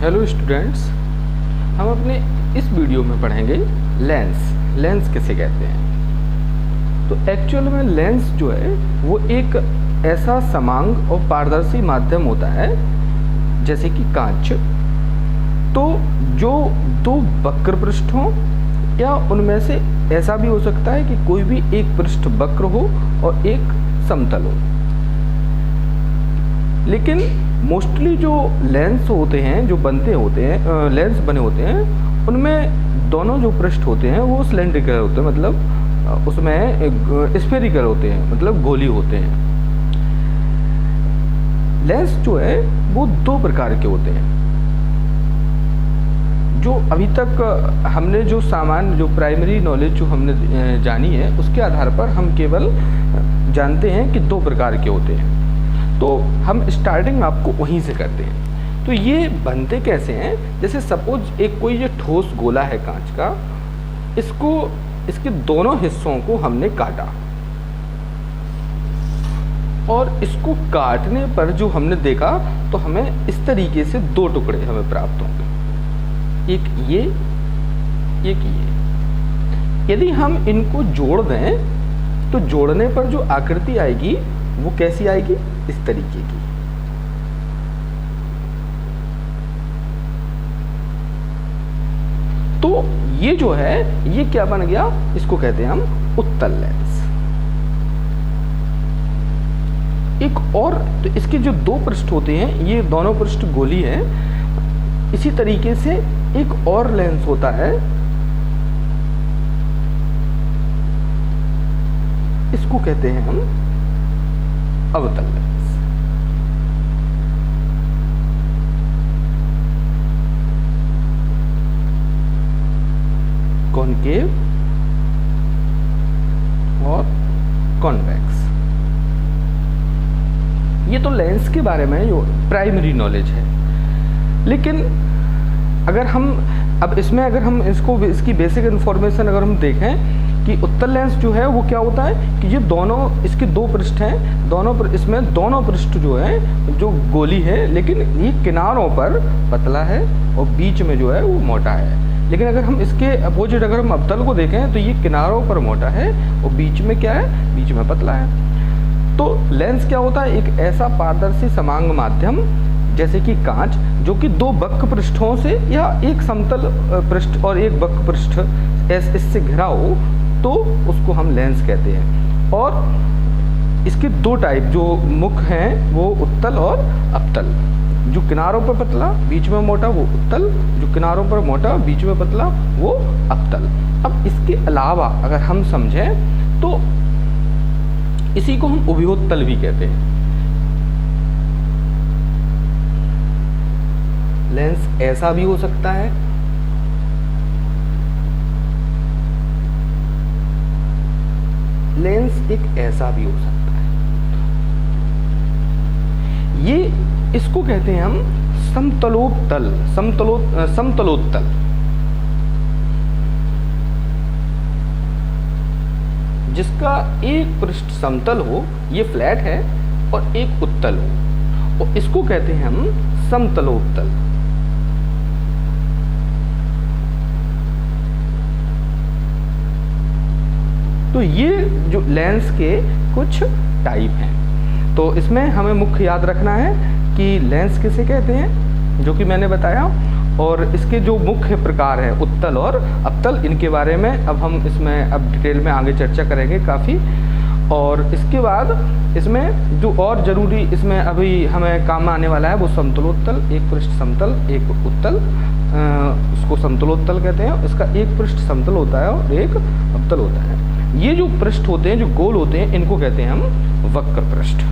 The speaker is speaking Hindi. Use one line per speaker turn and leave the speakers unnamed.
हेलो स्टूडेंट्स, हम अपने इस वीडियो में पढ़ेंगे लेंस किसे कहते हैं। तो एक्चुअल में लेंस जो है वो एक ऐसा समांग और पारदर्शी माध्यम होता है जैसे कि कांच, तो जो दो वक्र पृष्ठ हों या उनमें से ऐसा भी हो सकता है कि कोई भी एक पृष्ठ वक्र हो और एक समतल हो। लेकिन मोस्टली जो लेंस होते हैं जो बनते होते हैं लेंस बने होते हैं उनमें दोनों जो पृष्ठ होते हैं वो सिलेंड्रिकल होते हैं, मतलब उसमें स्फेरिकल होते हैं, मतलब गोली होते हैं। लेंस जो है वो दो प्रकार के होते हैं। जो अभी तक हमने जो सामान्य जो प्राइमरी नॉलेज जो हमने जानी है उसके आधार पर हम केवल जानते हैं कि दो प्रकार के होते हैं। तो हम स्टार्टिंग आपको वहीं से करते हैं। तो ये बनते कैसे हैं, जैसे सपोज एक कोई ये ठोस गोला है कांच का, इसके दोनों हिस्सों को हमने काटा और इसको काटने पर जो हमने देखा तो हमें इस तरीके से दो टुकड़े हमें प्राप्त होंगे, एक ये एक ये। यदि हम इनको जोड़ दें तो जोड़ने पर जो आकृति आएगी वो कैसी आएगी, इस तरीके की। तो ये जो है ये क्या बन गया, इसको कहते हैं हम उत्तल लेंस। एक और तो इसके जो दो पृष्ठ होते हैं ये दोनों पृष्ठ गोली हैं। इसी तरीके से एक और लेंस होता है, इसको कहते हैं हम अवतल लेंस। कॉनकेव और कॉन्वेक्स। ये तो लेंस के बारे में जो प्राइमरी नॉलेज है। लेकिन अगर हम अब इसमें अगर हम इसकी बेसिक इन्फॉर्मेशन अगर हम देखें कि उत्तल लेंस जो है वो क्या होता है कि ये दोनों इसके दो पृष्ठ हैं, इसमें दोनों पृष्ठ जो है जो गोली है, लेकिन ये किनारों पर पतला है और बीच में जो है वो मोटा है। लेकिन अगर हम इसके अपोजिट अगर हम अवतल को देखें तो ये किनारों पर मोटा है और बीच में क्या है, बीच में पतला है। तो लेंस क्या होता है, एक ऐसा पारदर्शी समांग माध्यम जैसे कि कांच, जो कि दो वक्र पृष्ठों से या एक समतल पृष्ठ और एक वक्र पृष्ठ इससे घिरा हो तो उसको हम लेंस कहते हैं। और इसके दो टाइप जो मुख हैं वो उत्तल और अवतल। जो किनारों पर पतला बीच में मोटा वो उत्तल, जो किनारों पर मोटा बीच में पतला वो अवतल। अब इसके अलावा अगर हम समझें तो इसी को हम उभयोत्तल भी कहते हैं। लेंस ऐसा भी हो सकता है, लेंस एक ऐसा भी हो सकता है। ये इसको कहते हैं हम समतलोत्तल, समतलोत्तल। जिसका एक पृष्ठ समतल हो, ये फ्लैट है, और एक उत्तल हो, और इसको कहते हैं हम समतलोत्तल। तो ये जो लेंस के कुछ टाइप हैं। तो इसमें हमें मुख्य याद रखना है कि लेंस किसे कहते हैं, जो कि मैंने बताया, और इसके जो मुख्य प्रकार है उत्तल और अवतल, इनके बारे में अब हम इसमें अब डिटेल में आगे चर्चा करेंगे काफ़ी। और इसके बाद इसमें जो और ज़रूरी इसमें अभी हमें काम आने वाला है वो समतलोत्तल, एक पृष्ठ समतल एक उत्तल, उसको समतलोत्तल कहते हैं। इसका एक पृष्ठ समतल होता है और एक अवतल होता है। ये जो पृष्ठ होते हैं जो गोल होते हैं इनको कहते हैं हम वक्र पृष्ठ।